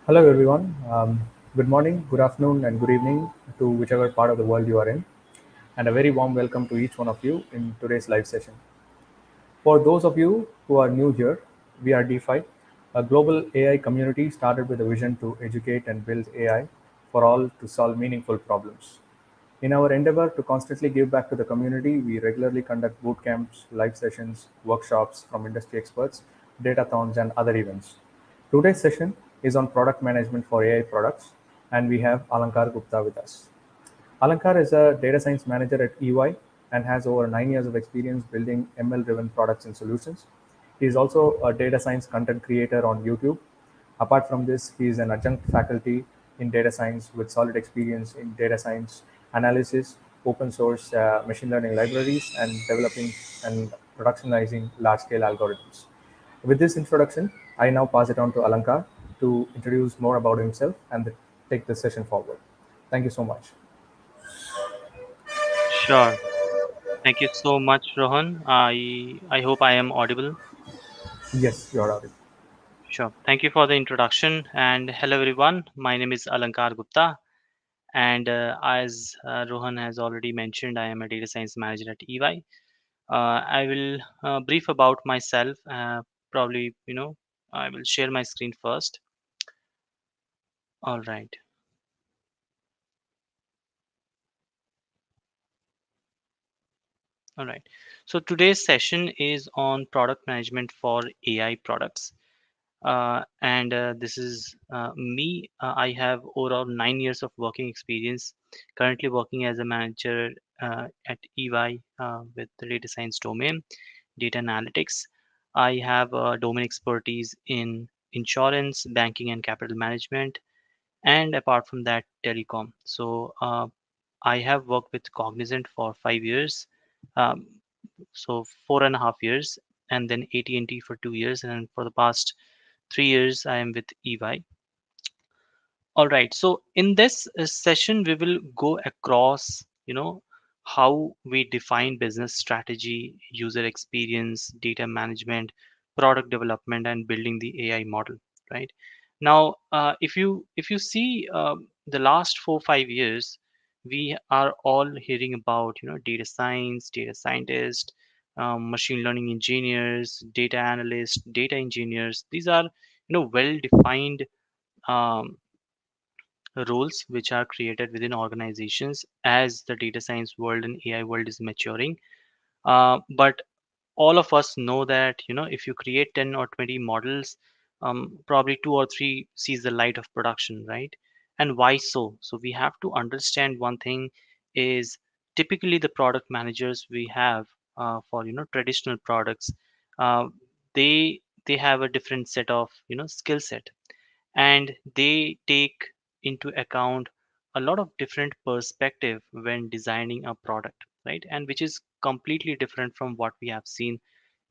Hello, everyone. Good morning, good afternoon, and good evening to whichever part of the world you are in, and a very warm welcome to each one of you in today's live session. For those of you who are new here, we are DeFi, a global AI community started with a vision to educate and build AI for all to solve meaningful problems. In our endeavor to constantly give back to the community, we regularly conduct boot camps, live sessions, workshops from industry experts, datathons, and other events. Today's session is on product management for AI products, and we have Alankar Gupta with us. Alankar is a data science manager at EY and has over 9 years of experience building ML driven products and solutions. He is also a data science content creator on YouTube. Apart from this, he is an adjunct faculty in data science with solid experience in data science analysis, open source machine learning libraries, and developing and productionizing large scale algorithms. With this introduction, I now pass it on to Alankar to introduce more about himself and take the session forward. Thank you so much. Sure. Thank you so much, Rohan. I hope I am audible. Yes, you are audible. Sure. Thank you for the introduction and hello everyone. My name is Alankar Gupta and as Rohan has already mentioned, I am a data science manager at EY. I will brief about myself. Probably, I will share my screen first. All right. All right. So today's session is on product management for AI products. And this is me. I have overall 9 years of working experience. Currently working as a manager at EY with the data science domain, data analytics. I have domain expertise in insurance, banking, and capital management, and apart from that, telecom. So I have worked with Cognizant for 5 years, um, so 4.5 years, and then AT&T for 2 years, and for the past 3 years I am with EY. All right. So in this session, we will go across, how we define business strategy, user experience, data management, product development, and building the AI model. Right. Now, if you see the last 4 5 years, we are all hearing about data science, data scientists, machine learning engineers, data analysts, data engineers. These are well defined um, roles which are created within organizations as the data science world and AI world is maturing. But all of us know that if you create 10 or 20 models, probably two or three sees the light of production, right? And why so? So we have to understand one thing is typically the product managers we have for traditional products, uh, they have a different set of skill set, and they take into account a lot of different perspective when designing a product, right? And which is completely different from what we have seen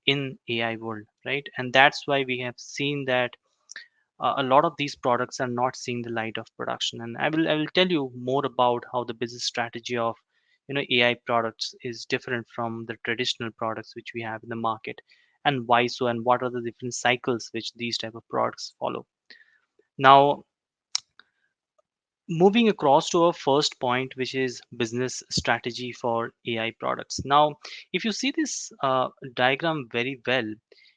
in AI world, right? And that's why we have seen that a lot of these products are not seeing the light of production. And I will tell you more about how the business strategy of AI products is different from the traditional products which we have in the market, and why so, and what are the different cycles which these type of products follow. Now, moving across to our first point, which is business strategy for AI products. Now, if you see this diagram very well,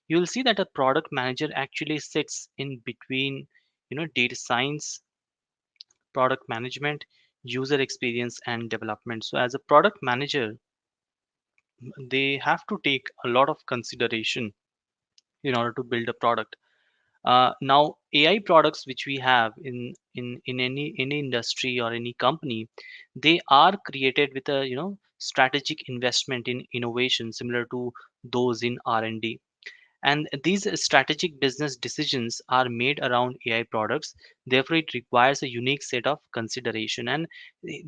you'll see that a product manager actually sits in between data science, product management, user experience, and development. So as a product manager, they have to take a lot of consideration in order to build a product. Now, AI products which we have in any industry or any company, they are created with a strategic investment in innovation similar to those in R&D. And these strategic business decisions are made around AI products. Therefore, it requires a unique set of consideration, and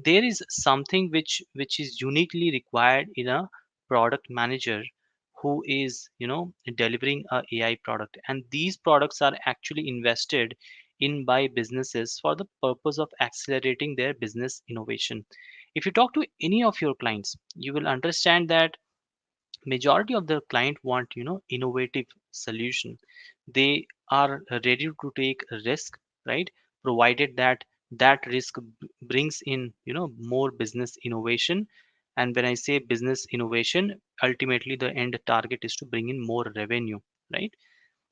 there is something which is uniquely required in a product manager who is delivering a AI product. And these products are actually invested in by businesses for the purpose of accelerating their business innovation. If you talk to any of your clients, you will understand that majority of the client want innovative solution. They are ready to take risk, right? Provided that that risk brings in, more business innovation. And when I say business innovation, ultimately the end target is to bring in more revenue, right?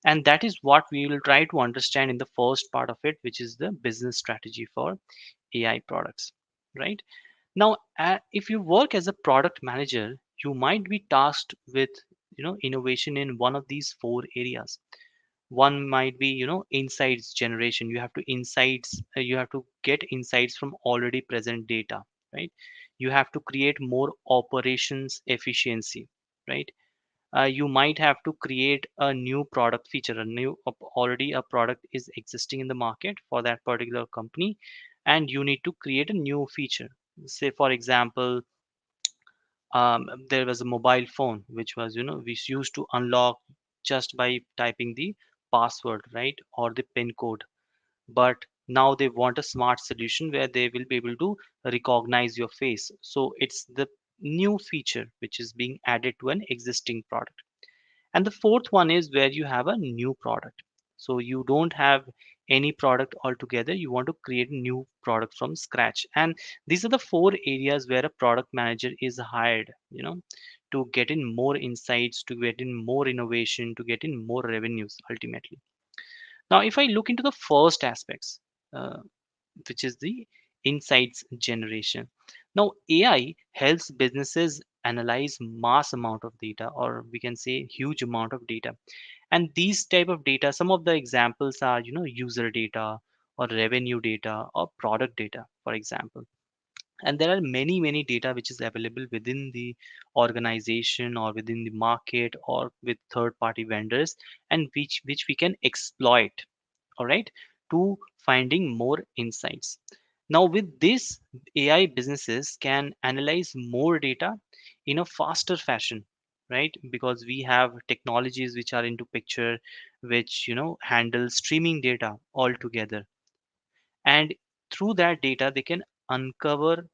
And that is what we will try to understand in the first part of it, which is the business strategy for AI products, right? Now, if you work as a product manager, you might be tasked with, innovation in one of these four areas. One might be, insights generation. You have to get insights from already present data, right? You have to create more operations efficiency, right? You might have to create a new product feature, already a product is existing in the market for that particular company, and you need to create a new feature. Say for example, there was a mobile phone which was, which used to unlock just by typing the password, right, or the pin code. But now they want a smart solution where they will be able to recognize your face. So it's the new feature which is being added to an existing product. And the fourth one is where you have a new product. So you don't have any product altogether, you want to create a new product from scratch. And these are the four areas where a product manager is hired, to get in more insights, to get in more innovation, to get in more revenues ultimately. Now if I look into the first aspects, uh, which is the insights generation. Now AI helps businesses analyze mass amount of data, or we can say huge amount of data. And these type of data, some of the examples are, user data or revenue data or product data, for example. And there are many data which is available within the organization or within the market or with third party vendors, and which we can exploit, all right, to finding more insights. Now with this, AI businesses can analyze more data in a faster fashion, right? Because we have technologies which are into picture, which, handle streaming data altogether. And through that data they can uncover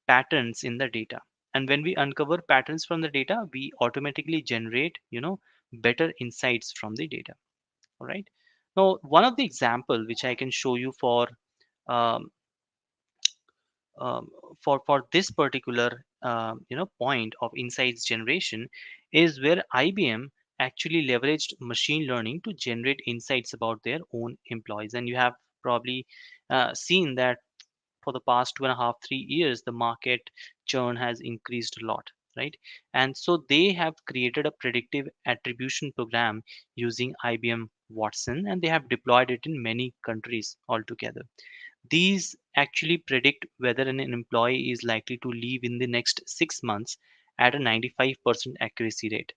patterns in the data. And when we uncover patterns from the data, we automatically generate, better insights from the data. All right. Now one of the example which I can show you um, um, for this particular, point of insights generation is where IBM actually leveraged machine learning to generate insights about their own employees. And you have probably seen that for the past 2.5 3 years the market churn has increased a lot, right? And so they have created a predictive attribution program using IBM Watson, and they have deployed it in many countries altogether. These actually predict whether an employee is likely to leave in the next 6 months at a 95% accuracy rate.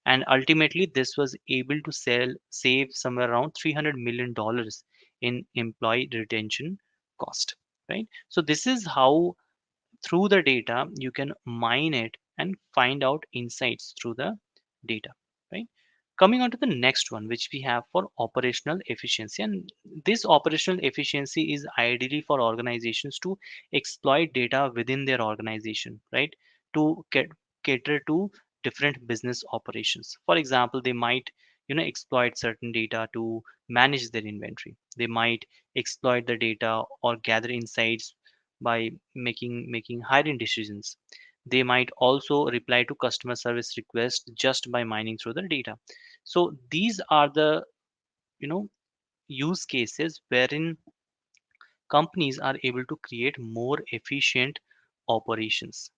And ultimately this was able to save somewhere around $300 million in employee retention cost, right? So this is how through the data you can mine it and find out insights through the data, right? Coming on to the next one, which we have for operational efficiency. And this operational efficiency is ideally for organizations to exploit data within their organization, right? To cater to different business operations. For example, they might, exploit certain data to manage their inventory. They might exploit the data or gather insights by making hiring decisions. They might also reply to customer service requests just by mining through the data. So these are the, you know use cases wherein companies are able to create more efficient operations.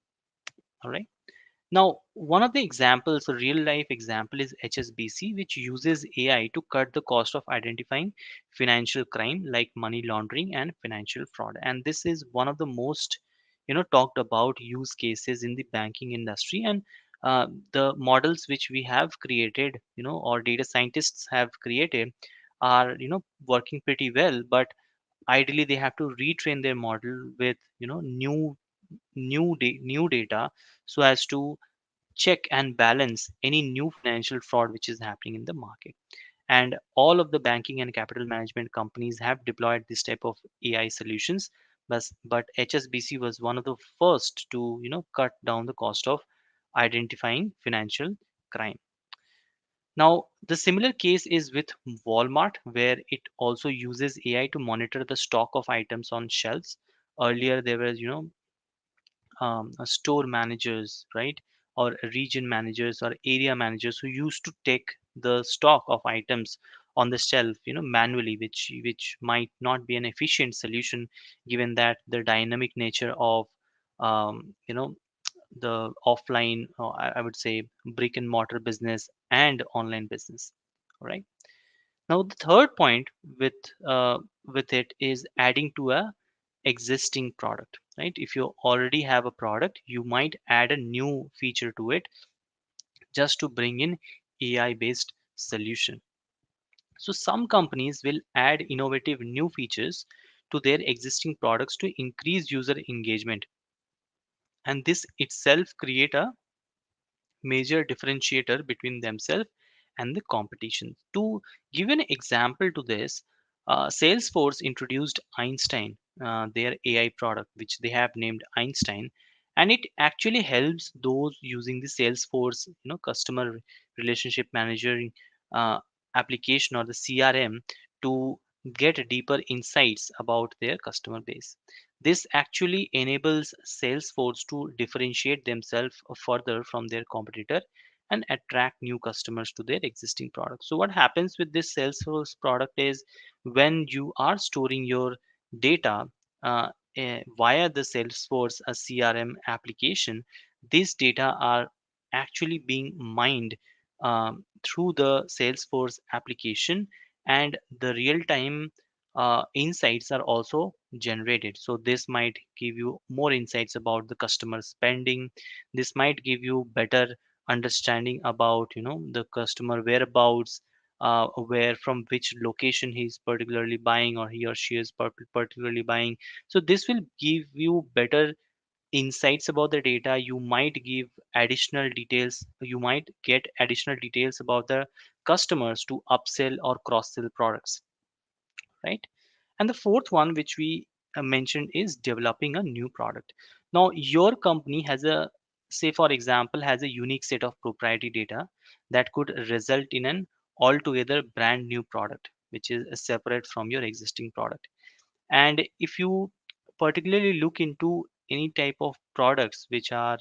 All right. Now, one of the examples, a real life example, is HSBC, which uses AI to cut the cost of identifying financial crime like money laundering and financial fraud. And this is one of the most, talked about use cases in the banking industry. And the models which we have created, or data scientists have created, are, working pretty well. But ideally, they have to retrain their model with, new data, so as to check and balance any new financial fraud which is happening in the market. And all of the banking and capital management companies have deployed this type of AI solutions, but HSBC was one of the first to, cut down the cost of identifying financial crime. Now, the similar case is with Walmart, where it also uses AI to monitor the stock of items on shelves. Earlier, there was, store managers, right, or region managers or area managers who used to take the stock of items on the shelf, manually, which might not be an efficient solution, given that the dynamic nature of the offline, I would say, brick and mortar business and online business. All right. Now the third point with with it is adding to a existing product, right? If you already have a product, you might add a new feature to it just to bring in AI based solution. So some companies will add innovative new features to their existing products to increase user engagement, and this itself create a major differentiator between themselves and the competition. To give an example to this, Salesforce introduced Einstein, their AI product, which they have named Einstein, and it actually helps those using the Salesforce, customer relationship manager uh, application or the CRM to get deeper insights about their customer base. This actually enables Salesforce to differentiate themselves further from their competitor and attract new customers to their existing product. So what happens with this Salesforce product is when you are storing your data uh, via the Salesforce a CRM application, these data are actually being mined through the Salesforce application, and the real time insights are also generated. So this might give you more insights about the customer spending. This might give you better understanding about the customer whereabouts, where from which location he's particularly buying or he or she is particularly buying. So this will give you better insights about the data. You might give additional details, you might get additional details about the customers to upsell or cross sell products, right? And the fourth one, which we mentioned, is developing a new product. Now, your company has a, say, for example, has a unique set of proprietary data that could result in an altogether brand new product, which is separate from your existing product. And if you particularly look into any type of products which are,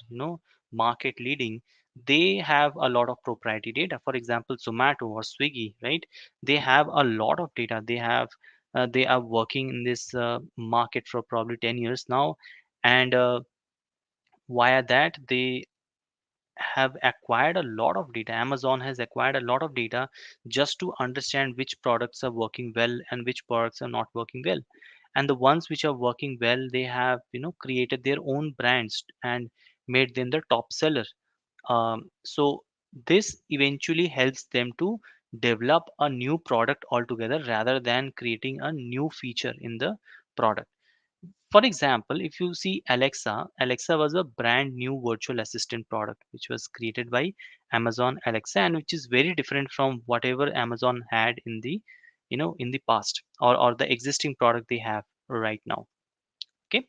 market leading, they have a lot of proprietary data. For example, Zomato or Swiggy, right? They have a lot of data. They are working in this market for probably 10 years now, and via that they have acquired a lot of data. Amazon has acquired a lot of data just to understand which products are working well and which products are not working well. And the ones which are working well, they have created their own brands and made them the top seller. So this eventually helps them to develop a new product altogether rather than creating a new feature in the product. For example, if you see Alexa was a brand new virtual assistant product which was created by Amazon Alexa, and which is very different from whatever Amazon had in the in the past, or the existing product they have right now. Okay,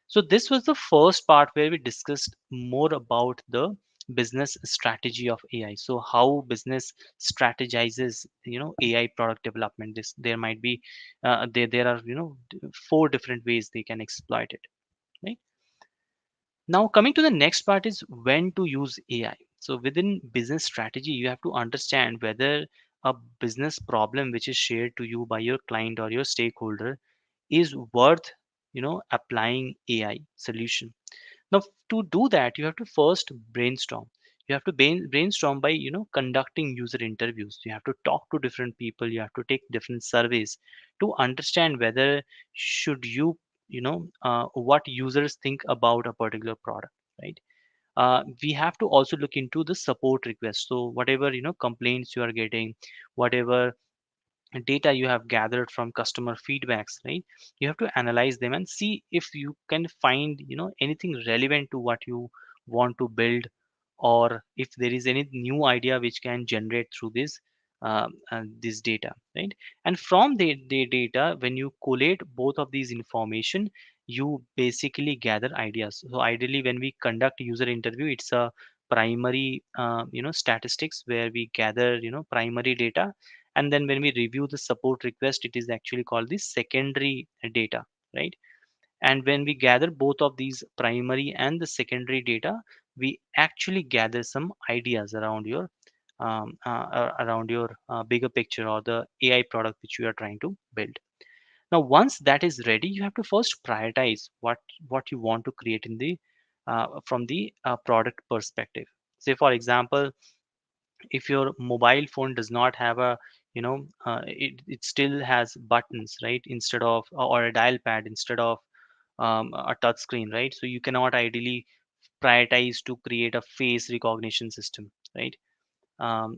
so this was the first part where we discussed more about the business strategy of AI. So how business strategizes, AI product development. This there might be there are four different ways they can exploit it. Right. Now coming to the next part is when to use AI. So within business strategy, you have to understand whether a business problem which is shared to you by your client or your stakeholder is worth applying AI solution. Now to do that, you have to first brainstorm. You have to brainstorm by conducting user interviews. You have to talk to different people, you have to take different surveys to understand whether should you what users think about a particular product, right? We have to also look into the support requests. So whatever complaints you are getting, whatever data you have gathered from customer feedbacks, right? You have to analyze them and see if you can find anything relevant to what you want to build, or if there is any new idea which can generate through this data, right? And from the data, when you collate both of these information, you basically gather ideas. So ideally when we conduct user interview, it's a primary statistics, where we gather primary data, and then when we review the support request, it is actually called the secondary data, right? And when we gather both of these primary and the secondary data, we actually gather some ideas around your bigger picture, or the AI product which you are trying to build. Now once that is ready, you have to first prioritize what you want to create in the from the product perspective. Say for example, if your mobile phone does not have a it still has buttons, right, instead of, or a dial pad instead of a touch screen, right? So you cannot ideally prioritize to create a face recognition system, right?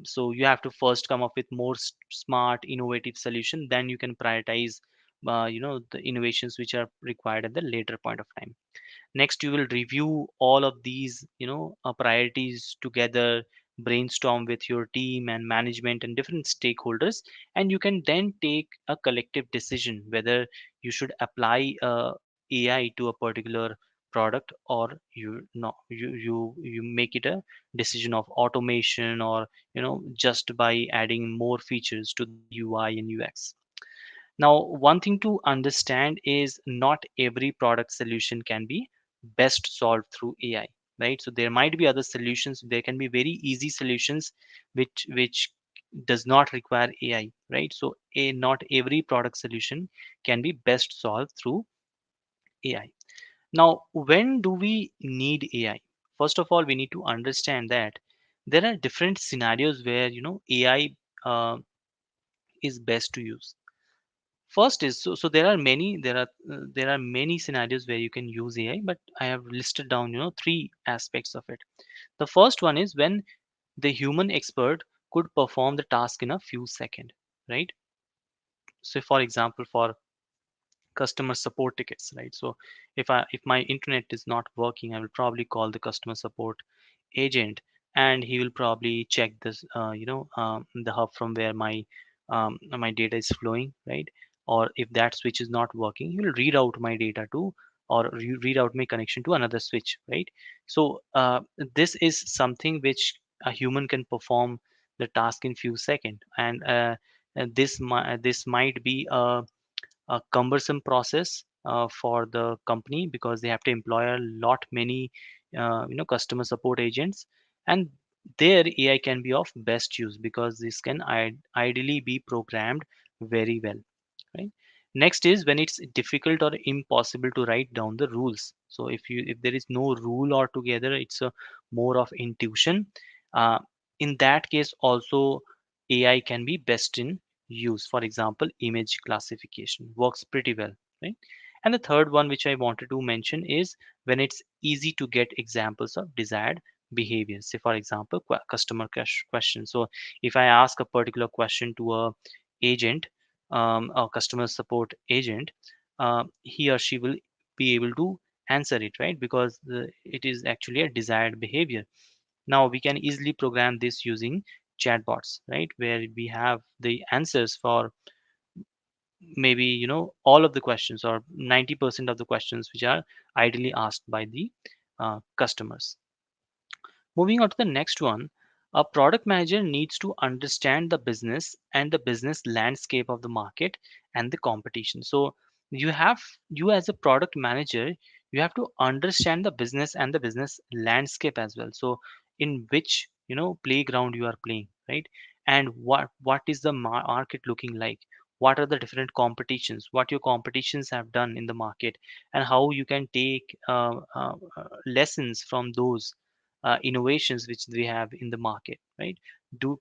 So you have to first come up with more smart innovative solution, then you can prioritize the innovations which are required at the later point of time. Next, you will review all of these priorities together, brainstorm with your team and management and different stakeholders, and you can then take a collective decision whether you should apply AI to a particular product, or you make it a decision of automation, or just by adding more features to the UI and UX. Now, one thing to understand is not every product solution can be best solved through AI, right? So there might be other solutions. There can be very easy solutions which does not require AI, right? So not every product solution can be best solved through AI. Now, when do we need AI? First of all, we need to understand that there are different scenarios where AI is best to use. First is, so there are many scenarios where you can use AI, but I have listed down three aspects of it. The first one is when the human expert could perform the task in a few seconds, right? So for example, for customer support tickets, right? So if my internet is not working, I will probably call the customer support agent, and he will probably check this the hub from where my data is flowing, right? Or if that switch is not working, he will read out my data to, or read out my connection to another switch, right? So this is something which a human can perform the task in few seconds, and this might be a cumbersome process for the company, because they have to employ a lot many customer support agents. And there AI can be of best use, because this can ideally be programmed very well, right? Next is when it's difficult or impossible to write down the rules. So if there is no rule altogether, it's a more of intuition. uh, in that case also, AI can be best in use. For example, image classification works pretty well, right? And the third one which I wanted to mention is when it's easy to get examples of desired behavior. Say for example, customer question. So if I ask a particular question to a agent, a customer support agent, he or she will be able to answer it, right? Because it is actually a desired behavior. Now we can easily program this using chatbots, right, where we have the answers for maybe all of the questions, or 90% of the questions which are ideally asked by the customers. Moving on to the next one, a product manager needs to understand the business and the business landscape of the market and the competition. So you have you as a product manager, you have to understand the business and the business landscape as well. So in which playground you are playing, right? And what is the market looking like? What are the different competitions? What your competitions have done in the market, and how you can take lessons from those innovations which we have in the market, right?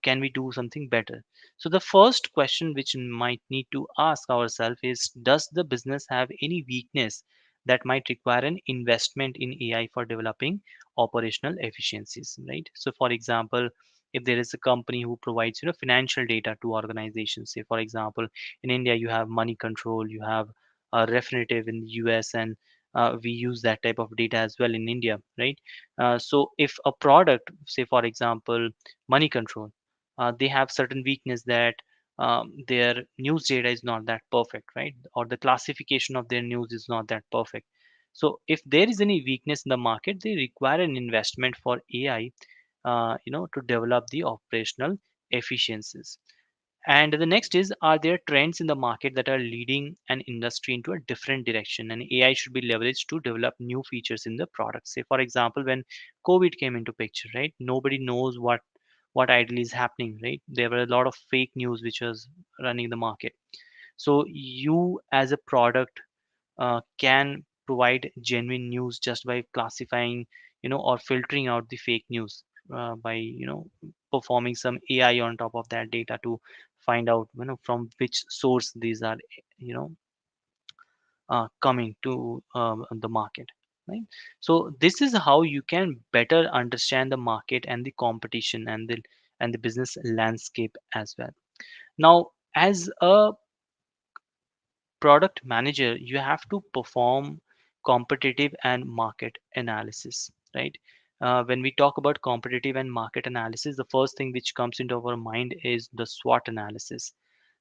Can we do something better? So the first question which might need to ask ourselves is, does the business have any weakness that might require an investment in AI for developing operational efficiencies, right? So for example, if there is a company who provides financial data to organizations, say for example, in India you have money control, you have a refinitiv in the US, and we use that type of data as well in India, right? So if a product, say for example, money control, they have certain weakness that their news data is not that perfect, right? Or the classification of their news is not that perfect. So if there is any weakness in the market, they require an investment for AI to develop the operational efficiencies. And the next is, are there trends in the market that are leading an industry into a different direction? And AI should be leveraged to develop new features in the product. Say, for example, when COVID came into picture, right? Nobody knows what ideally is happening, right? There were a lot of fake news which was running the market. So you as a product can provide genuine news just by classifying, or filtering out the fake news by, performing some AI on top of that data to find out, from which source these are, you know, coming to the market, right? So this is how you can better understand the market and the competition and the business landscape as well. Now, as a product manager, you have to perform competitive and market analysis, right? When we talk about competitive and market analysis, the first thing which comes into our mind is the SWOT analysis.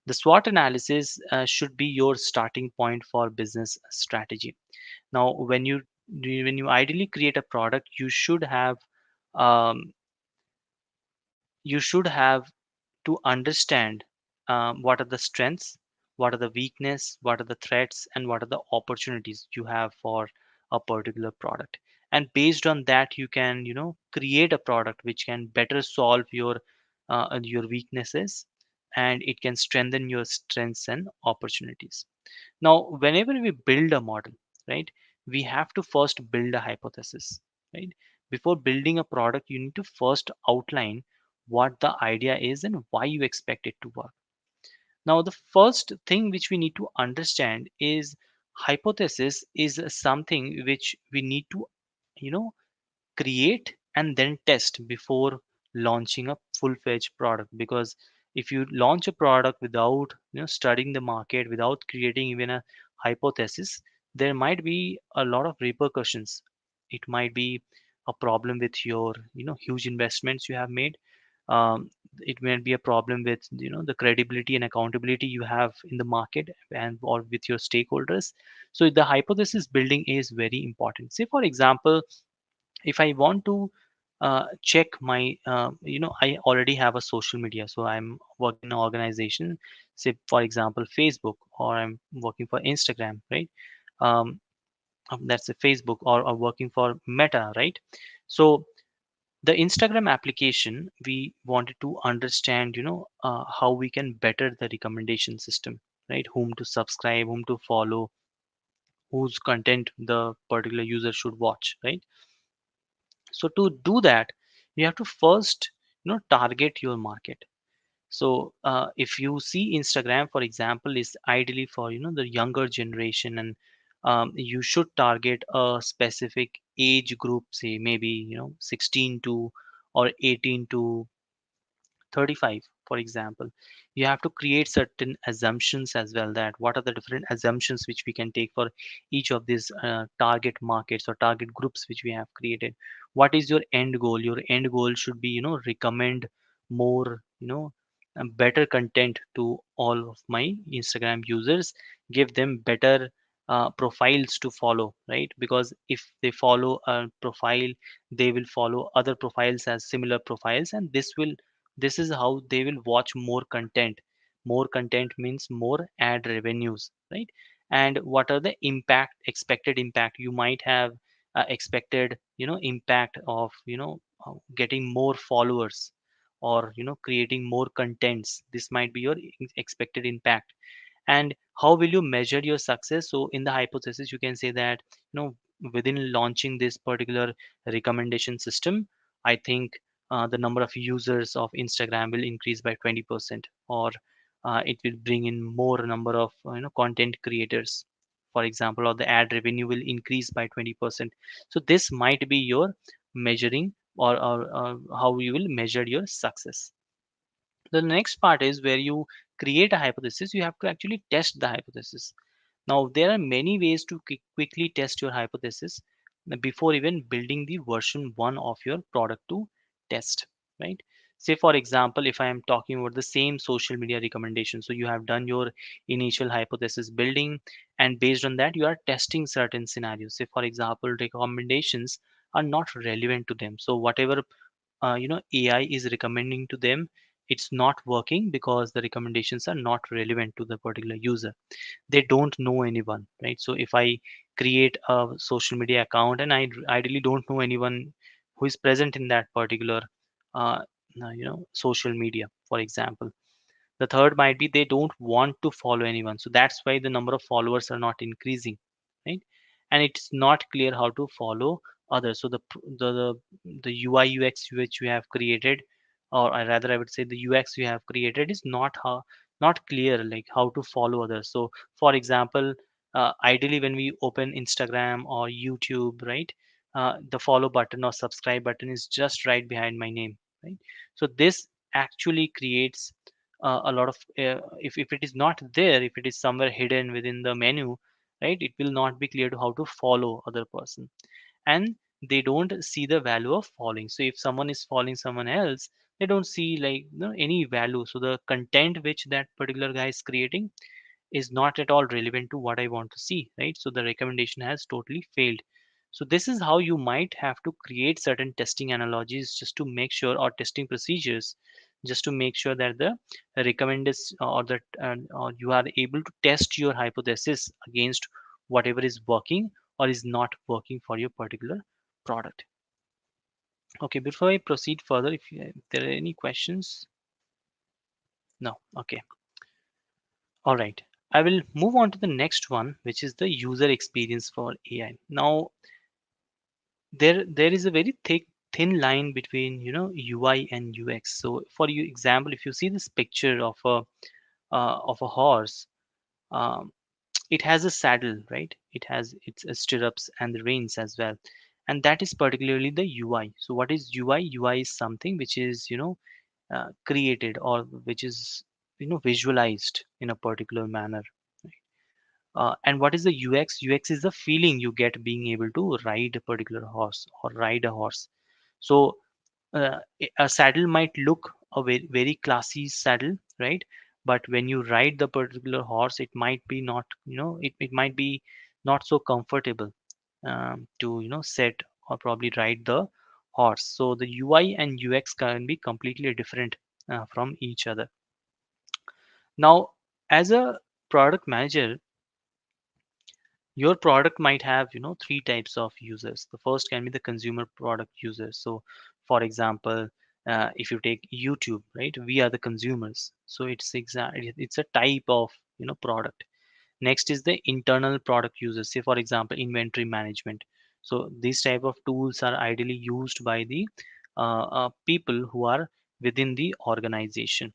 The SWOT analysis should be your starting point for business strategy. Now, when you ideally create a product, um, you should have to understand what are the strengths, what are the weakness, what are the threats, and what are the opportunities you have for a particular product. And based on that, you can, create a product which can better solve your weaknesses, and it can strengthen your strengths and opportunities. Now, whenever we build a model, right, we have to first build a hypothesis, right? Before building a product, you need to first outline what the idea is and why you expect it to work. Now, the first thing which we need to understand is hypothesis is something which we need to, you know, create and then test before launching a full-fledged product. Because if you launch a product without, studying the market, without creating even a hypothesis, there might be a lot of repercussions. It might be a problem with your, huge investments you have made. It may be a problem with, the credibility and accountability you have in the market and or with your stakeholders. So the hypothesis building is very important. Say for example, if I want to check my, I already have a social media, so I'm working in an organization, say for example Facebook, or I'm working for Instagram, right? um, that's a Facebook, or working for Meta, right? So the Instagram application, we wanted to understand, how we can better the recommendation system, right? Whom to subscribe, whom to follow, whose content the particular user should watch, right? So to do that, you have to first, target your market. So if you see Instagram, for example, is ideally for, the younger generation, and you should target a specific age group, say maybe, 16 to or 18 to 35, for example. You have to create certain assumptions as well, that what are the different assumptions which we can take for each of these target markets or target groups which we have created. What is your end goal? Your end goal should be, recommend more, better content to all of my Instagram users, give them better profiles to follow, right? Because if they follow a profile, they will follow other profiles as similar profiles, and this is how they will watch more content. More content means more ad revenues, right? And what are the expected impact? You might have expected, impact of, getting more followers, or, creating more contents. This might be your expected impact. And how will you measure your success? So in the hypothesis, you can say that, within launching this particular recommendation system, I think the number of users of Instagram will increase by 20%, or it will bring in more number of, content creators, for example, or the ad revenue will increase by 20%. So this might be your measuring, or how you will measure your success. The next part is where you create a hypothesis, you have to actually test the hypothesis. Now, there are many ways to quickly test your hypothesis before even building the version 1 of your product to test, right? Say, for example, if I am talking about the same social media recommendation, so you have done your initial hypothesis building, and based on that, you are testing certain scenarios. Say, for example, recommendations are not relevant to them. So, whatever AI is recommending to them, it's not working because the recommendations are not relevant to the particular user. They don't know anyone, right? So if I create a social media account and I ideally don't know anyone who is present in that particular uh, social media, for example. The third might be they don't want to follow anyone, so that's why the number of followers are not increasing, right? And it's not clear how to follow others. So the UI UX which you have created, or rather I would say the UX you have created, is not clear, like how to follow others. So for example, ideally when we open Instagram or YouTube, right, the follow button or subscribe button is just right behind my name, right? So this actually creates a lot of if it is not there, if it is somewhere hidden within the menu, right, it will not be clear to how to follow other person. And they don't see the value of following. So if someone is following someone else, they don't see, like, any value. So the content which that particular guy is creating is not at all relevant to what I want to see, right? So the recommendation has totally failed. So this is how you might have to create certain testing analogies just to make sure, or testing procedures, just to make sure that the recommended, or that or you are able to test your hypothesis against whatever is working or is not working for your particular product. Okay, before I proceed further, if there are any questions. No. Okay. All right. I will move on to the next one, which is the user experience for AI. Now, there is a very thin line between UI and UX. So, for you example, if you see this picture of a horse, um, it has a saddle, right? It has its stirrups and the reins as well, and that is particularly the UI. So, what is UI? UI is something which is created, or which is visualized in a particular manner. And what is the UX? UX is the feeling you get being able to ride a particular horse or ride a horse. So a saddle might look a very classy saddle, right? But when you ride the particular horse, it might be not, it might be not so comfortable to sit or probably ride the horse. So the UI and UX can be completely different from each other. Now, as a product manager, your product might have three types of users. The first can be the consumer product users. So for example, if you take YouTube, right, we are the consumers, so it's a type of product. Next is the internal product users, say for example inventory management. So these type of tools are ideally used by the people who are within the organization.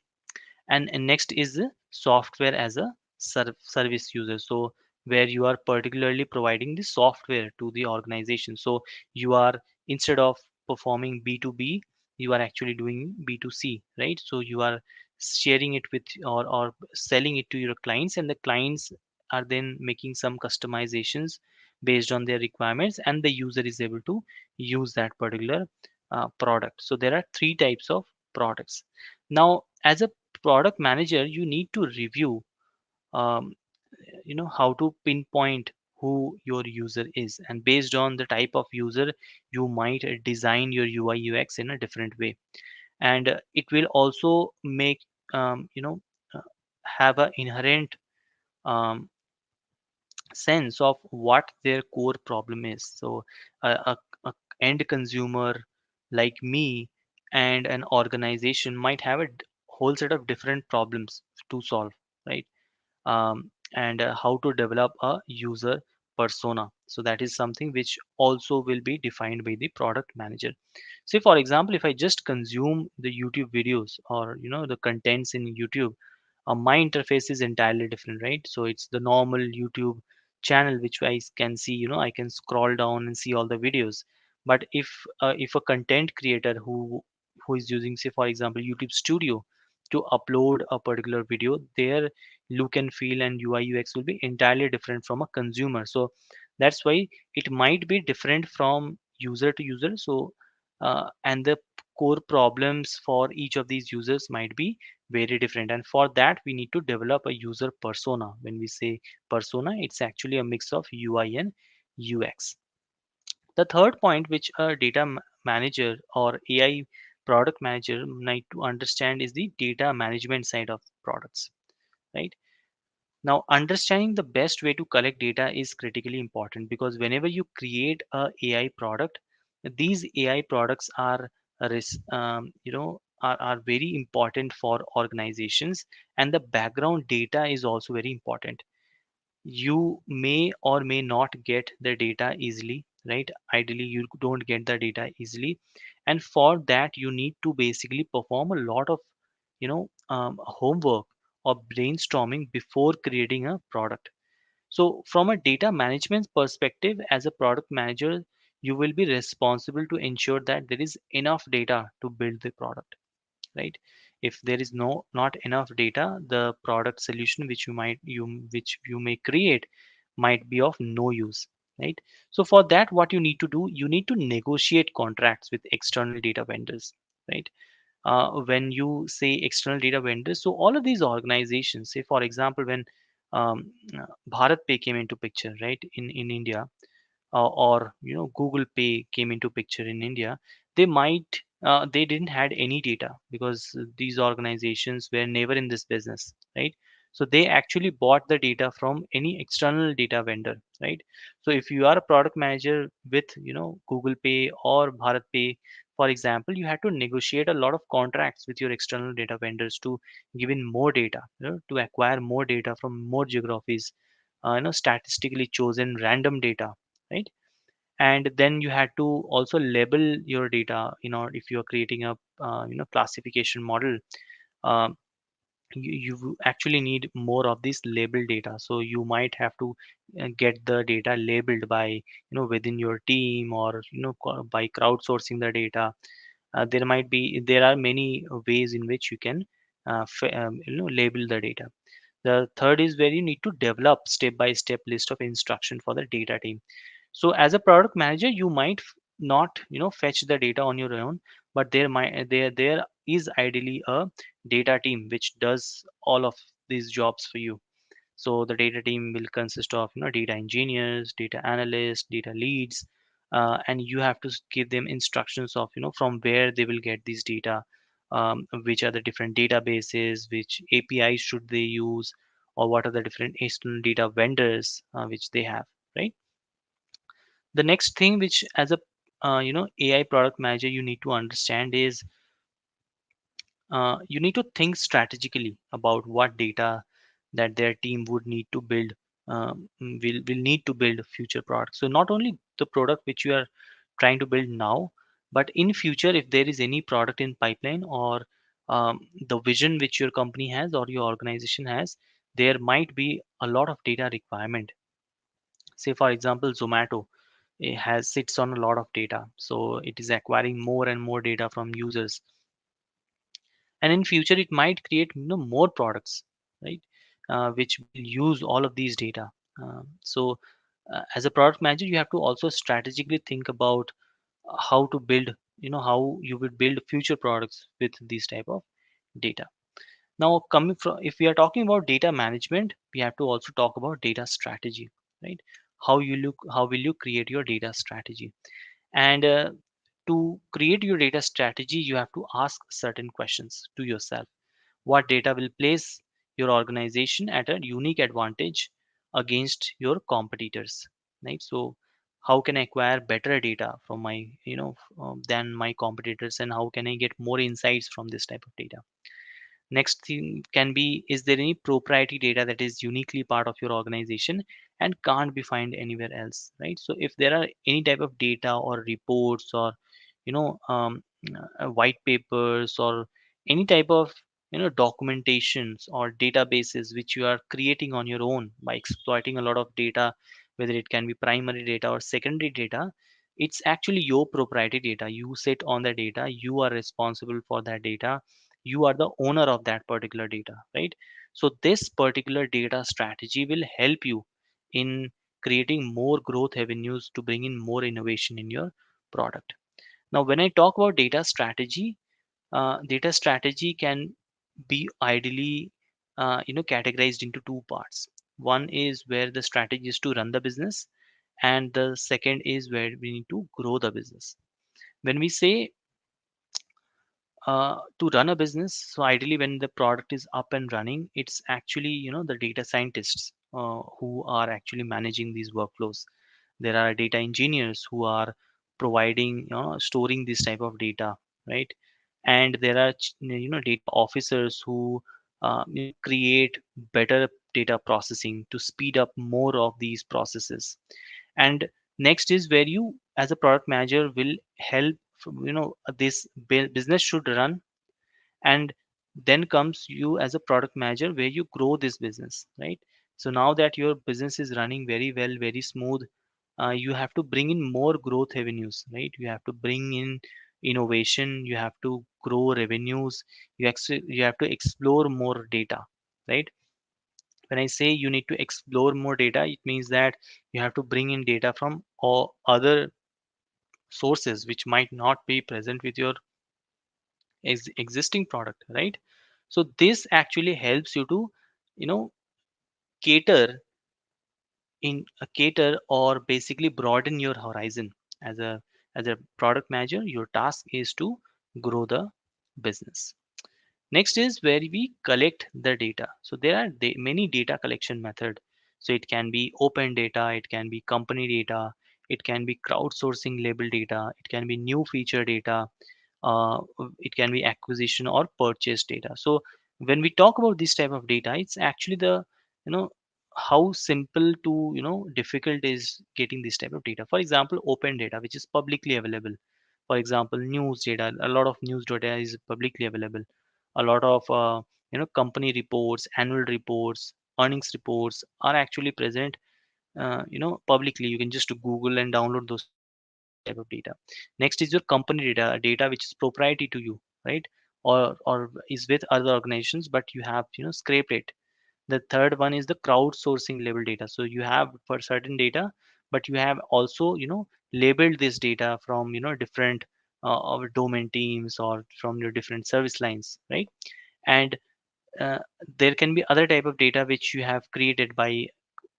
And next is the software as a service user. So where you are particularly providing the software to the organization. So you are, instead of performing B2B, you are actually doing B2C, right? So you are sharing it with, or selling it to your clients, and the clients are then making some customizations based on their requirements, and the user is able to use that particular product. So there are three types of products. Now, as a product manager, you need to review um, how to pinpoint who your user is, and based on the type of user, you might design your UI UX in a different way. And it will also make uh, have an inherent um, sense of what their core problem is. So a end consumer like me and an organization might have a whole set of different problems to solve, right? And how to develop a user persona. So that is something which also will be defined by the product manager. Say for example, if I just consume the YouTube videos, or the contents in YouTube, my interface is entirely different, right? So it's the normal YouTube channel which I can see, I can scroll down and see all the videos. But if a content creator who is using, say for example, YouTube Studio to upload a particular video, their look and feel and UI UX will be entirely different from a consumer. So that's why it might be different from user to user. So and the core problems for each of these users might be very different, and for that we need to develop a user persona. When we say persona, it's actually a mix of UI and UX. The third point which a data manager or AI product manager need to understand is the data management side of products, right? Now, understanding the best way to collect data is critically important, because whenever you create a AI product, these AI products are are very important for organizations, and the background data is also very important. You may or may not get the data easily, right? Ideally you don't get the data easily, and for that you need to basically perform a lot of homework or brainstorming before creating a product. So from a data management perspective, as a product manager, you will be responsible to ensure that there is enough data to build the product, right? If there is not enough data, the product solution which you may create might be of no use, right? So for that, what you need to do, you need to negotiate contracts with external data vendors, right? When you say external data vendors, so all of these organizations, say for example when Bharat Pay came into picture, right, in India, or Google Pay came into picture in India, they didn't had any data, because these organizations were never in this business, right? So they actually bought the data from any external data vendor, right? So if you are a product manager with Google Pay or Bharat Pay, for example, you had to negotiate a lot of contracts with your external data vendors to give in more data, to acquire more data from more geographies, statistically chosen random data, right? And then you had to also label your data, if you're creating a classification model. um, you actually need more of this label data, so you might have to get the data labeled by within your team, or by crowdsourcing the data. There are many ways in which you can label the data. The third is where you need to develop step by step list of instruction for the data team. So as a product manager, you might not fetch the data on your own, but there is ideally a data team which does all of these jobs for you. So the data team will consist of data engineers, data analysts, data leads, and you have to give them instructions of from where they will get these data, which are the different databases, which APIs should they use, or what are the different external data vendors which they have, right? The next thing which, as a AI product manager, you need to understand is you need to think strategically about what data that their team would need to build, will need to build future products. So not only the product which you are trying to build now, but in future, if there is any product in pipeline, or the vision which your company has or your organization has, there might be a lot of data requirement. Say for example, Zomato, it has sits on a lot of data, so it is acquiring more and more data from users, and in future it might create more products, right, which will use all of these data. So as a product manager, you have to also strategically think about how to build, how you would build future products with these type of data. Now, coming from, if we are talking about data management, we have to also talk about data strategy, right? How will you create your data strategy? And to create your data strategy, you have to ask certain questions to yourself. What data will place your organization at a unique advantage against your competitors, right? So how can I acquire better data from my than my competitors, and how can I get more insights from this type of data? Next thing can be, is there any proprietary data that is uniquely part of your organization and can't be found anywhere else, right? So if there are any type of data or reports, or you know um, white papers, or any type of documentations or databases which you are creating on your own by exploiting a lot of data, whether it can be primary data or secondary data, it's actually your proprietary data. You sit on the data, you are responsible for that data, you are the owner of that particular data, right? So this particular data strategy will help you in creating more growth avenues to bring in more innovation in your product. Now when I talk about data strategy can be ideally categorized into two parts. One is where the strategy is to run the business, and the second is where we need to grow the business. When we say To run a business, so ideally when the product is up and running, it's actually the data scientists who are actually managing these workflows. There are data engineers who are providing, storing this type of data, right? And there are data officers who create better data processing to speed up more of these processes. And next is where you as a product manager will help, this business should run. And then comes you as a product manager where you grow this business, right? So now that your business is running very well, very smooth, you have to bring in more growth avenues, right? You have to bring in innovation, you have to grow revenues, you have to explore more data, right? When I say you need to explore more data, it means that you have to bring in data from all other sources which might not be present with your existing product, right? So this actually helps you to you know cater cater or basically broaden your horizon. As a product manager, your task is to grow the business. Next is where we collect the data. So there are many data collection method. So it can be open data, it can be company data, it can be crowdsourcing label data, it can be new feature data, uh, it can be acquisition or purchase data. So when we talk about this type of data, it's actually the you know how simple to difficult is getting this type of data. For example, open data which is publicly available. For example, news data, a lot of news data is publicly available. A lot of company reports, annual reports, earnings reports are actually present publicly. You can just Google and download those type of data. Next is your company data, data which is proprietary to you, right? Or is with other organizations, but you have scraped it. The third one is the crowdsourcing label data. So you have for certain data, but you have also labeled this data from different of domain teams or from your different service lines, right? And uh, there can be other type of data which you have created by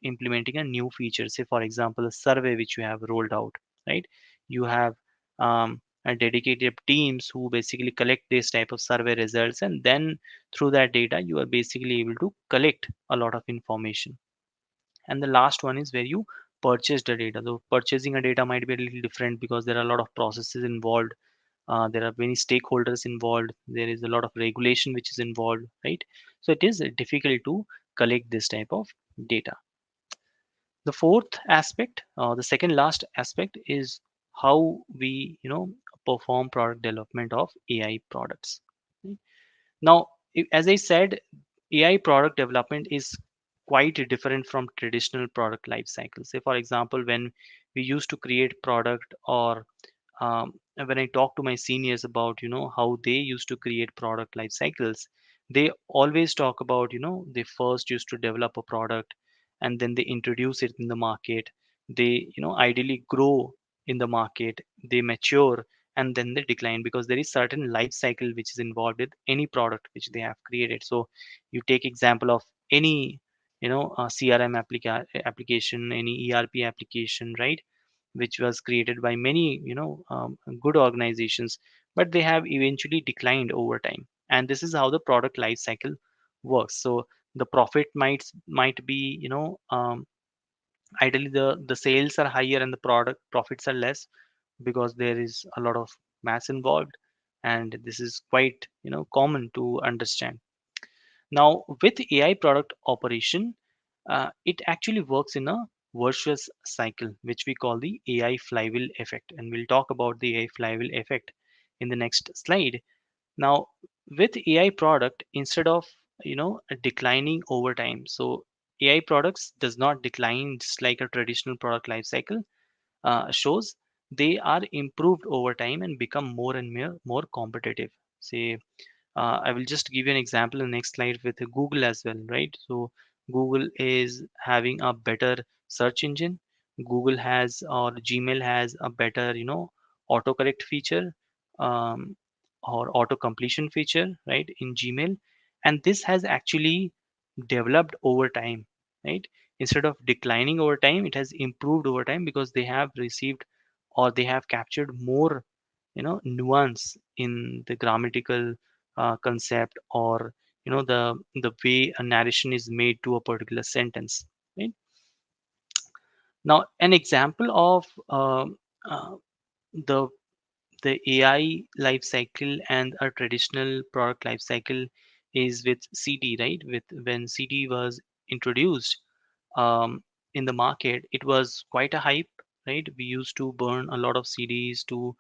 implementing a new feature. Say for example, a survey which you have rolled out, right? You have a dedicated teams who basically collect this type of survey results, and then through that data you are basically able to collect a lot of information. And the last one is where you purchase the data. So purchasing a data might be a little different because there are a lot of processes involved. There are many stakeholders involved, there is a lot of regulation which is involved, right? So it is difficult to collect this type of data. The fourth aspect, the second last aspect, is how we perform product development of AI products. Right? Now, as I said, AI product development is quite different from traditional product life cycles. Say for example, when we used to create product, or when I talk to my seniors about how they used to create product life cycles, they always talk about they first used to develop a product, and then they introduce it in the market. They ideally grow in the market, they mature, and then they decline, because there is certain life cycle which is involved with any product which they have created. So you take example of any CRM application, any ERP application, right? Which was created by many good organizations, but they have eventually declined over time. And this is how the product life cycle works. So the profit might be ideally the sales are higher and the product profits are less, because there is a lot of mass involved, and this is quite common to understand. Now, with AI product operation, it actually works in a virtuous cycle, which we call the AI flywheel effect. And we'll talk about the AI flywheel effect in the next slide. Now, with AI product, instead of declining over time, so AI products does not decline just like a traditional product life cycle shows. They are improved over time and become more and more competitive. Say I will just give you an example in the next slide with Google as well, right? So Google is having a better search engine. Google has, or Gmail has a better, autocorrect feature, um, or auto completion feature, right, in Gmail. And this has actually developed over time, right? Instead of declining over time, it has improved over time because they have received, or they have captured more nuance in the grammatical concept, or the way a narration is made to a particular sentence, right? Now an example of uh, the the AI life cycle and a traditional product life cycle is with CD, right? With when CD was introduced um, in the market, it was quite a hype, right? We used to burn a lot of CDs to,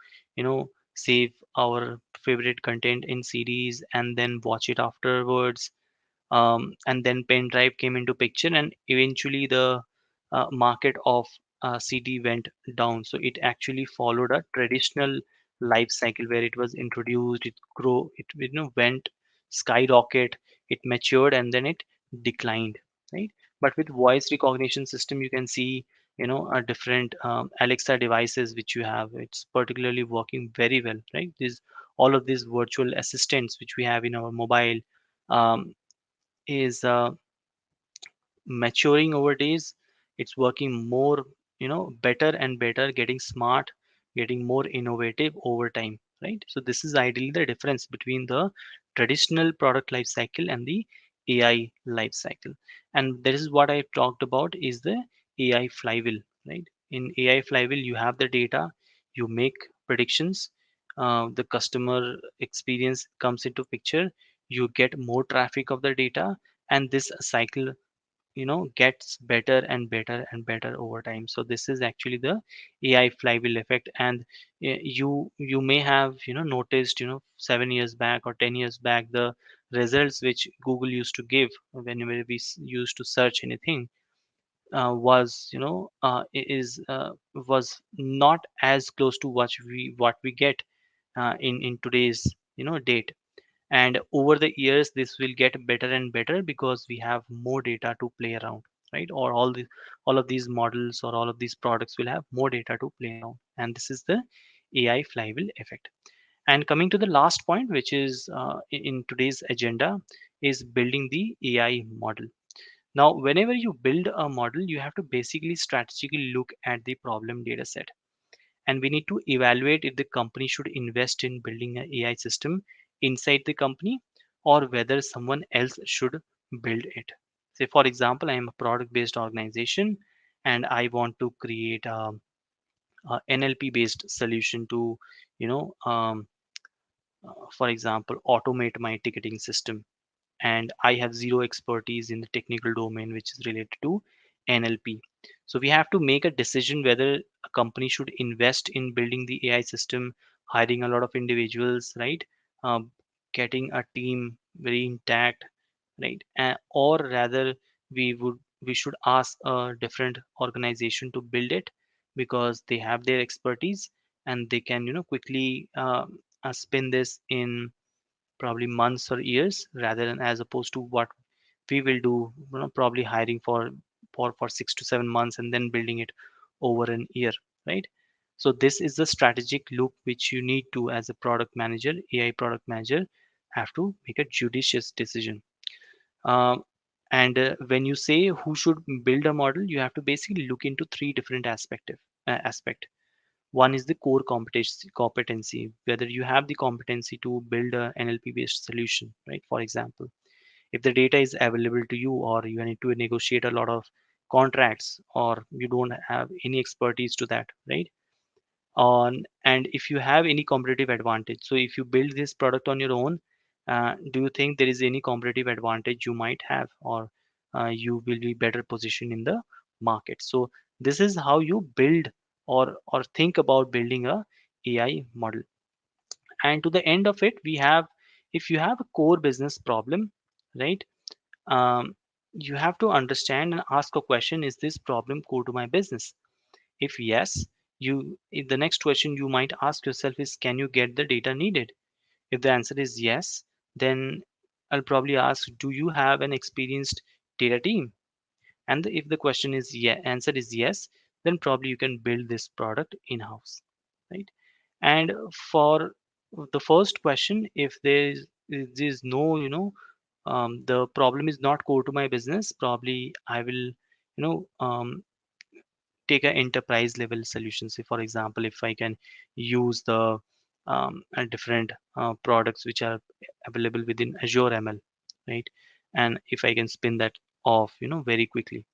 save our favorite content in CDs and then watch it afterwards. And then pen drive came into picture, and eventually the market of CD went down. So it actually followed a traditional life cycle where it was introduced, it grow, it went skyrocket, it matured, and then it declined, right? But with voice recognition system, you can see a different Alexa devices which you have. It's particularly working very well, right? These all of these virtual assistants which we have in our mobile um, is maturing over days. It's working more, better and better, getting smart, getting more innovative over time, right? So this is ideally the difference between the traditional product life cycle and the AI life cycle. And this is what I talked about is the AI flywheel, right? In AI flywheel, you have the data, you make predictions, the customer experience comes into picture, you get more traffic of the data, and this cycle gets better and better and better over time. So this is actually the AI flywheel effect. And you may have noticed 7 years back or 10 years back, the results which Google used to give whenever we used to search anything was was not as close to what we get in today's date. And over the years this will get better and better because we have more data to play around, right? Or all of these models or all of these products will have more data to play around, and this is the AI flywheel effect. And coming to the last point, which is in today's agenda, is building the AI model. Now whenever you build a model, you have to basically strategically look at the problem data set, and we need to evaluate if the company should invest in building an AI system inside the company, or whether someone else should build it. Say, for example, I am a product based organization and I want to create a NLP based solution to, you know, um, for example, automate my ticketing system, and I have zero expertise in the technical domain which is related to NLP. So we have to make a decision whether a company should invest in building the AI system, hiring a lot of individuals, right? Um, Getting a team very intact, right? Or rather, we should ask a different organization to build it because they have their expertise and they can quickly spin this in probably months or years, rather than as opposed to what we will do, probably hiring for 6 to 7 months and then building it over an year, right? So this is the strategic look which you need to, as a product manager, AI product manager, have to make a judicious decision. um, and when you say who should build a model, you have to basically look into three different aspect. One is the core competency, whether you have the competency to build a NLP based solution, right? For example, if the data is available to you, or you need to negotiate a lot of contracts, or you don't have any expertise to that, right? On And if you have any competitive advantage, so if you build this product on your own, do you think there is any competitive advantage you might have, or you will be better positioned in the market? So this is how you build or think about building a AI model. And to the end of it, we have, if you have a core business problem, right? um, you have to understand and ask a question: is this problem core to my business? If yes, if the next question you might ask yourself is, can you get the data needed? If the answer is yes, then I'll probably ask, do you have an experienced data team? And if the question is answer is yes, then probably you can build this product in house, right? And for the first question, if there's no, the problem is not core to my business, probably I will take an enterprise level solution. Say, for example, if I can use the and different products which are available within Azure ML, right? And if I can spin that off, very quickly,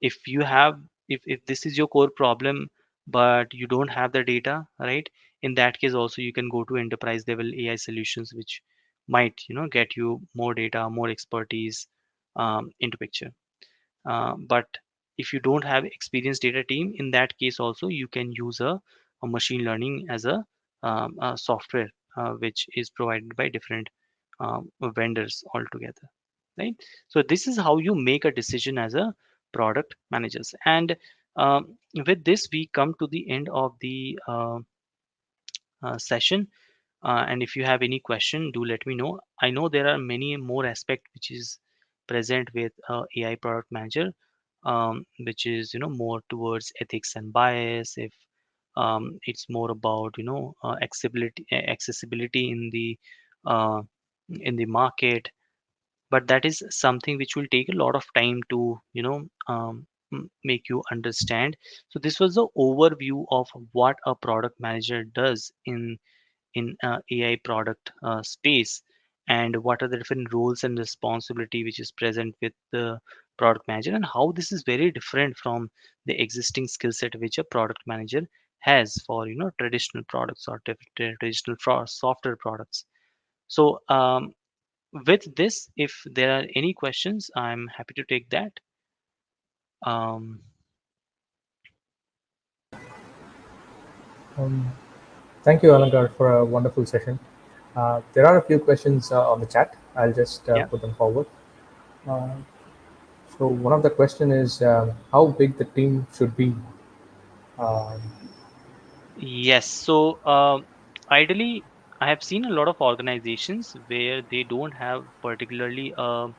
if you have, if this is your core problem, but you don't have the data, right? In that case, also you can go to enterprise level AI solutions, which might, get you more data, more expertise into picture. But if you don't have experienced data team, in that case also you can use a machine learning as a software which is provided by different vendors altogether, right? So this is how you make a decision as a product managers. And with this we come to the end of the session. And if you have any question, do let me know. I know there are many more aspect which is present with AI product manager, which is more towards ethics and bias. If it's more about accessibility uh, in the market, but that is something which will take a lot of time to make you understand. So this was the overview of what a product manager does in AI product space, and what are the different roles and responsibility which is present with the product manager, and how this is very different from the existing skill set which a product manager has for traditional products or traditional software products. So with this, if there are any questions, I'm happy to take that. um, Um, Thank you, Alankar, for a wonderful session. There are a few questions on the chat. I'll just yeah. put them forward. Uh, so one of the question is how big the team should be. Um, Yes. So ideally, I have seen a lot of organizations where they don't have particularly um,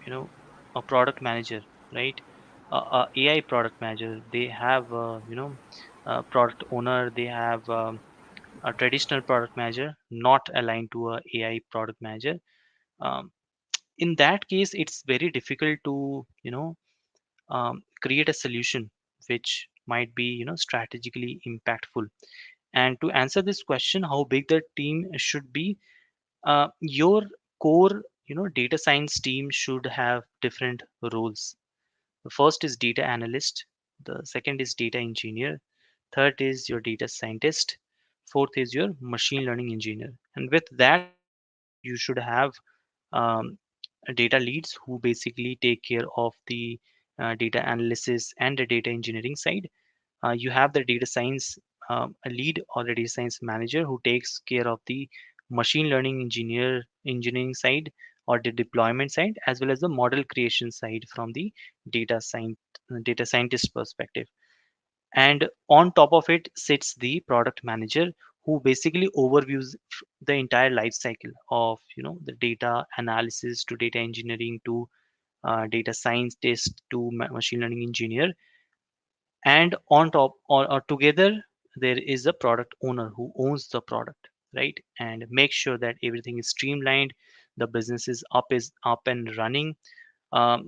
you know a product manager, right? A AI product manager. They have a product owner. They have a traditional product manager, not aligned to a AI product manager. Um, in that case, it's very difficult to create a solution which might be strategically impactful. And to answer this question, how big the team should be, your core data science team should have different roles. The first is data analyst, the second is data engineer, third is your data scientist, fourth is your machine learning engineer. And with that you should have um, data leads who basically take care of the data analysis and the data engineering side. You have the data science a lead or a data science manager who takes care of the machine learning engineering side or the deployment side, as well as the model creation side from the data scientist perspective. And on top of it sits the product manager who basically overviews the entire life cycle of the data analysis to data engineering to data scientist to machine learning engineer. And on top or together there is a product owner who owns the product, right, and make sure that everything is streamlined, the business is up and running.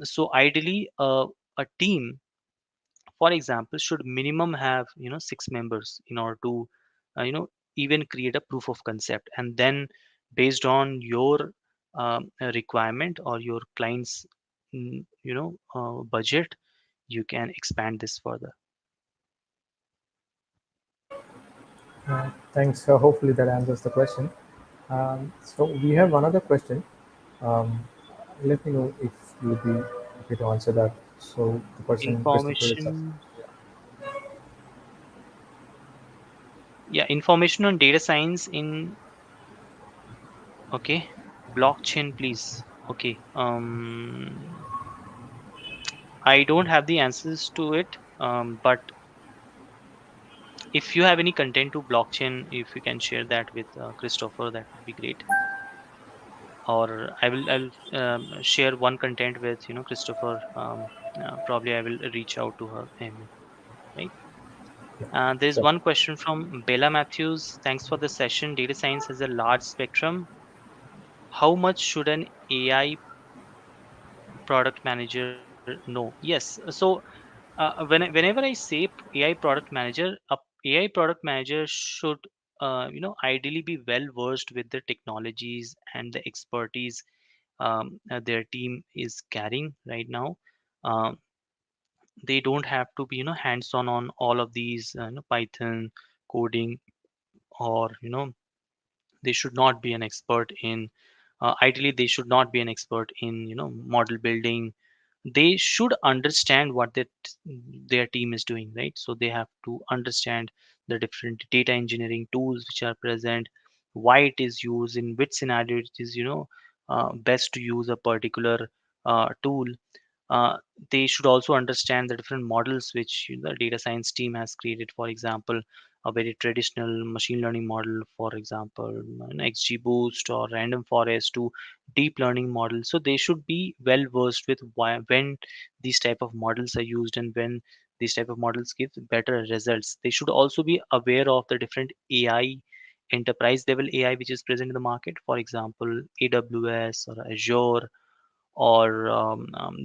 So ideally a team, for example, should minimum have 6 members in order to even create a proof of concept, and then based on your requirement or your client's budget, you can expand this further. Thanks. Hopefully that answers the question. So we have another question. Um, Let me know if you would be happy to answer that. So the person Christopher is asking. Information, yeah, information on data science in, okay, blockchain, please. Okay, I don't have the answers to it, but if you have any content to blockchain, if you can share that with Christopher, that would be great. Or I'll share one content with Christopher. Probably I will reach out to him, right? Yeah, There is sure. one question from Bella Matthews. Thanks for the session. Data science has a large spectrum. How much should an AI product manager know? Yes. So whenever I say AI product manager, AI product manager should ideally be well versed with the technologies and the expertise their team is carrying right now. Um, they don't have to be hands on all of these Python coding, or they should not be an expert in ideally they should not be an expert in model building. They should understand what their team is doing, right? So they have to understand the different data engineering tools which are present, why it is used, in which scenario it is best to use a particular tool. uh, they should also understand the different models which the data science team has created. For example, a very traditional machine learning model, for example, an XGBoost or random forest, to deep learning models. So they should be well versed with when these type of models are used and when these type of models give better results. They should also be aware of the different AI, enterprise level AI, which is present in the market. For example, AWS or Azure, or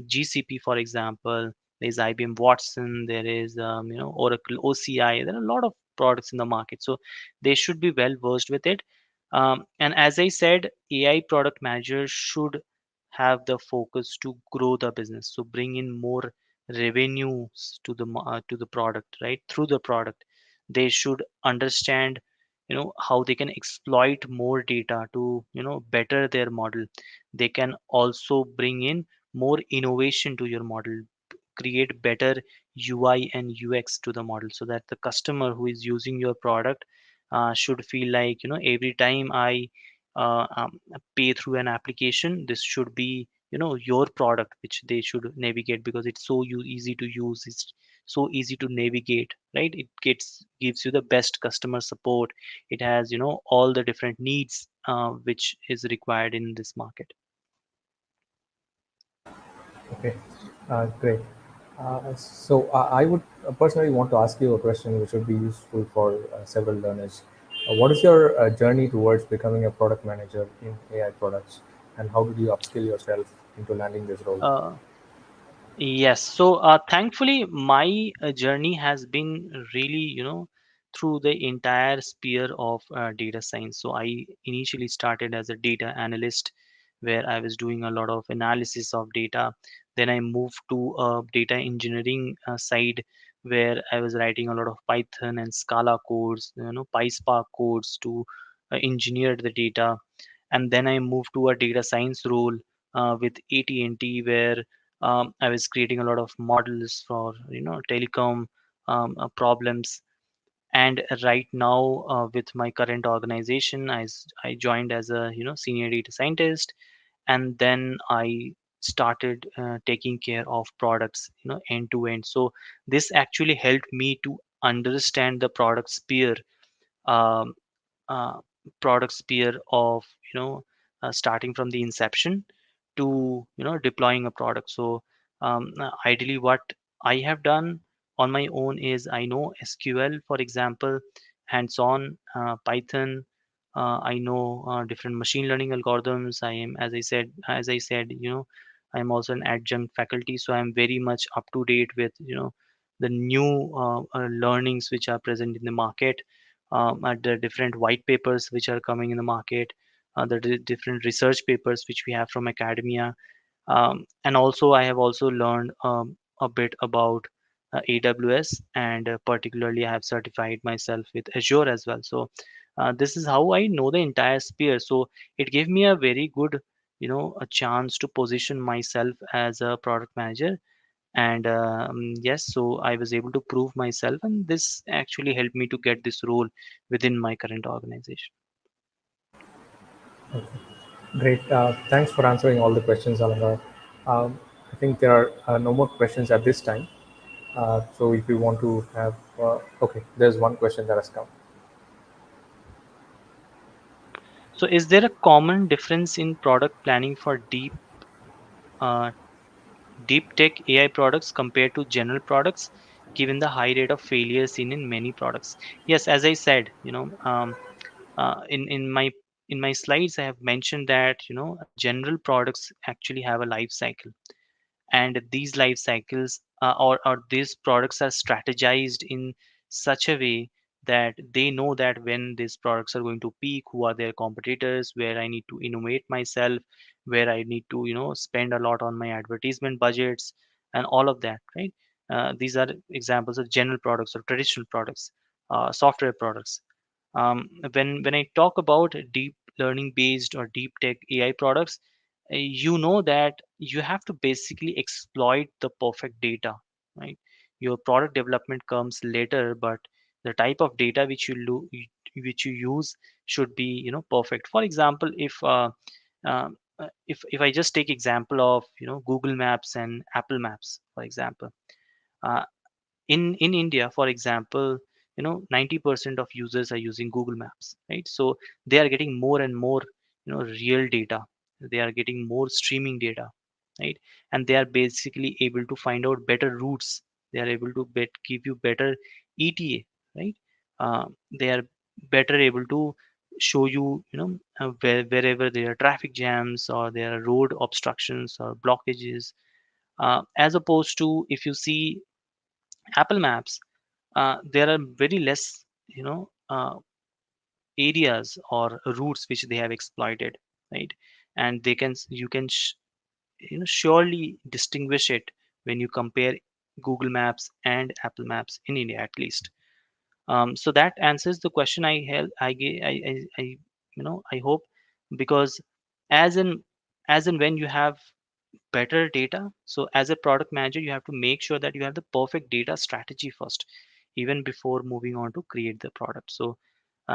GCP, for example. There's IBM Watson, there is Oracle OCI. There are a lot of products in the market, so they should be well versed with it. And as I said, AI product managers should have the focus to grow the business, so bring in more revenues to to the product, right? Through the product, they should understand how they can exploit more data to better their model. They can also bring in more innovation to your model, create better UI and UX to the model, so that the customer who is using your product should feel like every time I pay through an application, this should be your product which they should navigate, because it's so easy to use, it's so easy to navigate, right? It gives you the best customer support. It has all the different needs which is required in this market. Okay, great. I would personally want to ask you a question which would be useful for several learners. What is your journey towards becoming a product manager in AI products, and how did you upskill yourself into landing this role? uh, Yes. So, thankfully, my journey has been really, through the entire sphere of data science. So, I initially started as a data analyst, where I was doing a lot of analysis of data. Then I moved to data engineering side, where I was writing a lot of Python and Scala codes, PySpark codes to engineer the data. And then I moved to a data science role with AT&T, where I was creating a lot of models for telecom problems. And right now, with my current organization, I joined as a senior data scientist, and then I started taking care of products end to end. So this actually helped me to understand the product sphere, um, uh, product sphere of starting from the inception to deploying a product. So ideally what I have done on my own is, I know SQL, for example, hands on, Python. I know different machine learning algorithms. I am, as I said, I am also an adjunct faculty, so I am very much up to date with the new learnings which are present in the market, at the different white papers which are coming in the market, the different research papers which we have from academia. And also I have also learned a bit about AWS, and particularly I have certified myself with Azure as well. So this is how I know the entire sphere. So it gave me a very good a chance to position myself as a product manager. And yes, so I was able to prove myself, and this actually helped me to get this role within my current organization. Okay. Great. Thanks for answering all the questions, Alankar. I think there are no more questions at this time. So if you want to have, okay, there's one question that has come. So is there a common difference in product planning for uh, deep tech AI products compared to general products, given the high rate of failure seen in many products? Yes, as I said, in my slides, I have mentioned that general products actually have a life cycle, and these life cycles or these products are strategized in such a way that they know that when these products are going to peak, who are their competitors, where I need to innovate myself, where I need to spend a lot on my advertisement budgets and all of that, right? These are examples of general products or traditional products, software products. When I talk about deep learning based or deep tech AI products, you know that you have to basically exploit the perfect data, right? Your product development comes later, but the type of data which you use should be perfect. For example, if I just take example of Google Maps and Apple Maps, for example. uh, in India, for example, 90% of users are using Google Maps, right? So they are getting more and more real data. They are getting more streaming data, right? And they are basically able to find out better routes. They are able to give you better ETA, right? They are better able to show you, wherever there are traffic jams or there are road obstructions or blockages, as opposed to if you see Apple Maps. There are very less, areas or routes which they have exploited, right? And you can surely distinguish it when you compare Google Maps and Apple Maps in India, at least. So that answers the question I held. I I hope, because as in as in when you have better data, so as a product manager you have to make sure that you have the perfect data strategy first, even before moving on to create the product. So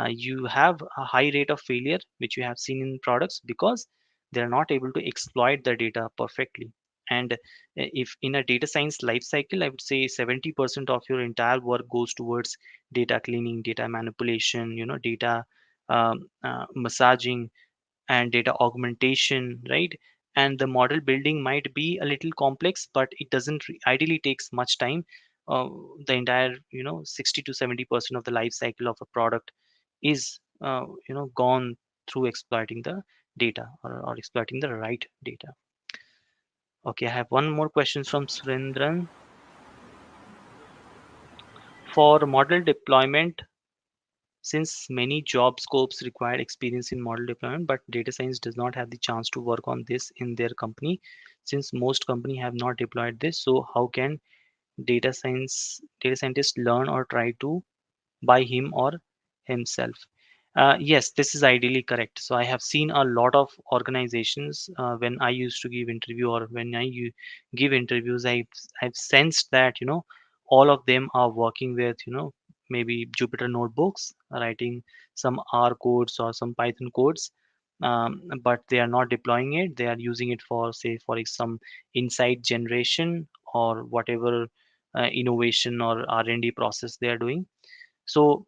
you have a high rate of failure which you have seen in products because they're not able to exploit the data perfectly. And if in a data science life cycle, I would say 70% of your entire work goes towards data cleaning, data manipulation, data massaging, and data augmentation, right? And the model building might be a little complex, but it doesn't ideally takes much time. uh, the entire 60 to 70% of the life cycle of a product is gone through exploiting the data, or exploiting the right data. Okay, I have one more question from Surendran. For model deployment, since many job scopes require experience in model deployment, but data science does not have the chance to work on this in their company, since most company have not deployed this, so how can data scientists learn or try to by him or himself? Yes, this is ideally correct. So I have seen a lot of organizations, when I used to give interview, or when give interviews, I've sensed that all of them are working with maybe Jupyter notebooks, writing some R codes or some Python codes, but they are not deploying it. They are using it for, say, for some insight generation or whatever innovation or R&D process they are doing. So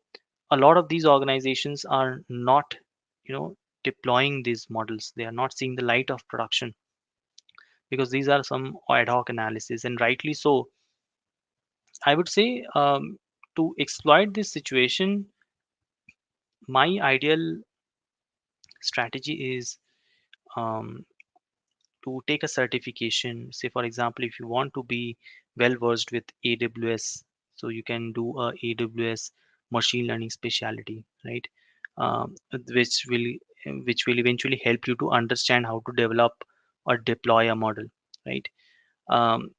a lot of these organizations are not deploying these models. They are not seeing the light of production because these are some ad hoc analysis, and rightly so. I would say, to exploit this situation, my ideal strategy is, um, to take a certification. Say, for example, if you want to be well versed with AWS, so you can do a AWS machine learning specialty, right? um, which will eventually help you to understand how to develop or deploy a model, right? um,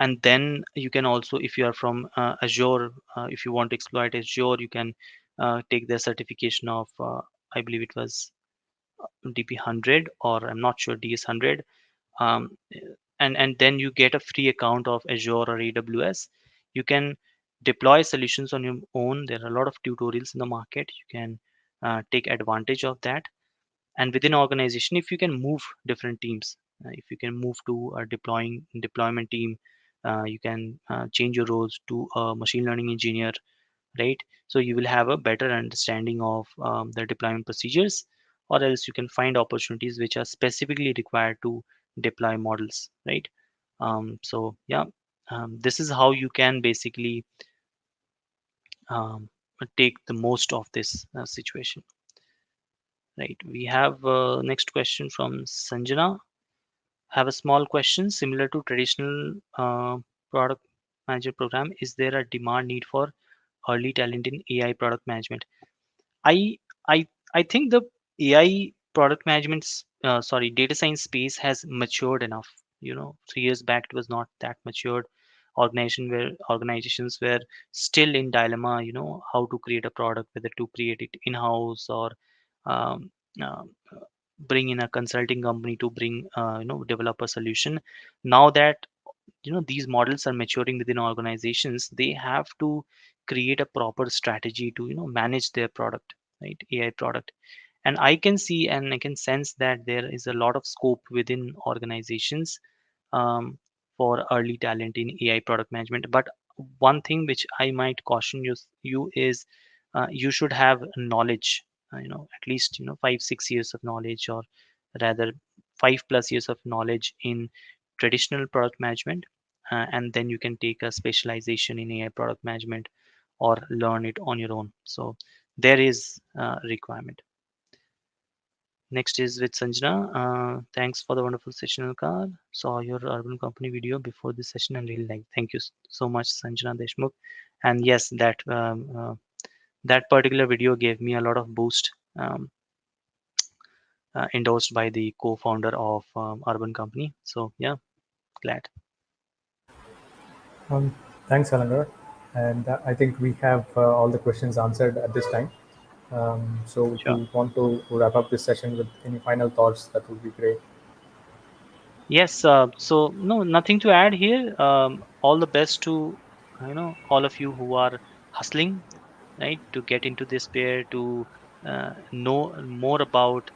and then you can also, if you are from Azure, if you want to exploit Azure, you can take the certification of, I believe it was DP100, or I'm not sure, DS100. um, and then you get a free account of Azure or AWS. You can deploy solutions on your own. There are a lot of tutorials in the market. You can take advantage of that. And within organization, if you can move different teams, if you can move to a deployment team, you can change your roles to a machine learning engineer, right? So you will have a better understanding of the deployment procedures, or else you can find opportunities which are specifically required to deploy models, right? So yeah, this is how you can basically um, take the most of this situation, right? We have next question from Sanjana. Have a small question similar to traditional product manager program. Is there a demand need for early talent in AI product management. I I I think the AI product management, data science space has matured enough. 3 years back it was not that matured. Organizations were still in dilemma. How to create a product, whether to create it in house or um, uh, bring in a consulting company to bring develop a solution. Now that these models are maturing within organizations, they have to create a proper strategy to manage their product, right? AI product. And I can see and I can sense that there is a lot of scope within organizations um, for early talent in AI product management. But one thing which I might caution you is you should have knowledge, at least 5 6 years of knowledge, or rather 5 plus years of knowledge in traditional product management, and then you can take a specialization in AI product management or learn it on your own. So there is a requirement. Next is with Sanjana. Thanks for the wonderful session, Alkar. Saw your urban company video before this session and really like. Thank you so much, Sanjana Deshmukh. And yes, that particular video gave me a lot of boost. Endorsed by the co-founder of Urban Company. So yeah, glad. Um, Thanks, Alankar. And I think we have all the questions answered at this time. So if Sure. you want to wrap up this session with any final thoughts, that would be great. Yes. So no, nothing to add here. All the best to all of you who are hustling, right, to get into this pair, to know more about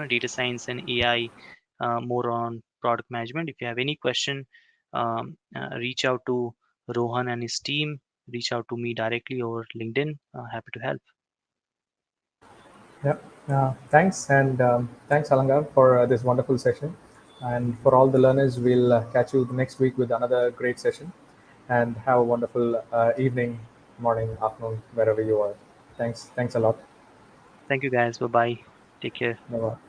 data science and AI, more on product management. If you have any question, reach out to Rohan and his team. Reach out to me directly over LinkedIn. Happy to help. Yeah. Thanks. And thanks, Alangar, for this wonderful session. And for all the learners, we'll catch you next week with another great session. And have a wonderful evening, morning, afternoon, wherever you are. Thanks. Thanks a lot. Thank you guys. Bye bye. Take care. Bye-bye.